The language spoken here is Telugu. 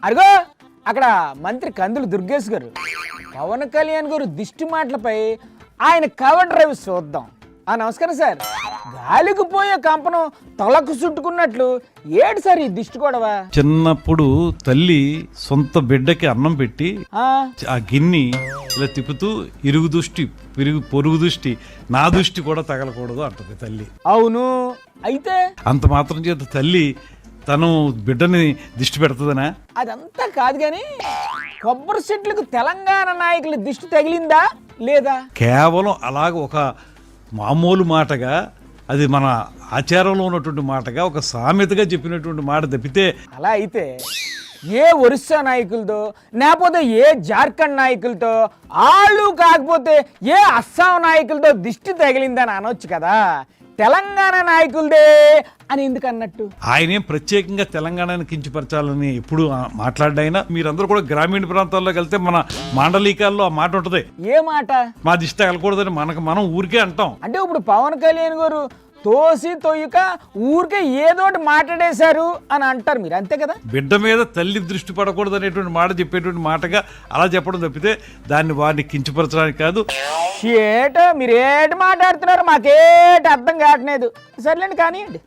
అరుగో అక్కడ మంత్రి కందులు దుర్గేష్ గారు. పవన్ కళ్యాణ్ గారు దిష్టి మాటలపై ఆయన కవర్ డ్రైవ్ చూద్దాం. నమస్కారం సార్. గాలికి పోయే కంపను తలకు చుట్టుకున్నట్లు ఏడు సార్ ఈ దిష్టి గొడవ? చిన్నప్పుడు తల్లి సొంత బిడ్డకి అన్నం పెట్టి ఆ గిన్ని ఇలా తిప్పుతూ ఇరుగు దృష్టి పొరుగు దృష్టి నా దృష్టి కూడా తగలకూడదు అంటది తల్లి. అవును. అయితే అంత మాత్రం చేత తల్లి తను బిడ్డని దిష్టి పెడుతుందనా? అదంతా కాదు గాని కొబ్బరి చెట్లకు తెలంగాణ నాయకుల దిష్టి తగిలిందా లేదా? కేవలం అలాగ ఒక మామూలు మాటగా, అది మన ఆచారంలో ఉన్నటువంటి మాటగా, ఒక సామెతగా చెప్పినటువంటి మాట తప్పితే, అలా అయితే ఏ ఒరిస్సా నాయకులతో లేకపోతే ఏ జార్ఖండ్ నాయకులతో వాళ్ళు కాకపోతే ఏ అస్సాం నాయకులతో దిష్టి తగిలిందని అనొచ్చు కదా. తెలంగాణ నాయకులదే అని ఎందుకు అన్నట్టు? ఆయనేం ప్రత్యేకంగా తెలంగాణని కించపరచాలని ఎప్పుడు మాట్లాడ్డాయినా, మీరందరూ కూడా గ్రామీణ ప్రాంతాల్లోకి వెళ్తే మన మాండలికాల్లో ఆ మాట ఉంటది. ఏ మాట? మా దిష్టి తగలకూడదని మనం ఊరికే అంటాం. అంటే ఇప్పుడు పవన్ కళ్యాణ్ గారు తోసి తొయ్యక ఊరికే ఏదోటి మాట్లాడేశారు అని అంటారు మీరు, అంతే కదా? బిడ్డ మీద తల్లి దృష్టి పడకూడదు అనేటువంటి మాట చెప్పేటువంటి మాటగా అలా చెప్పడం తప్పితే వారిని కించపరచడానికి కాదు. ఏటో మీరు ఏటి మాట్లాడుతున్నారు, మాకేటి అర్థం కావట్లేదు. సర్లేండి కానివ్వండి.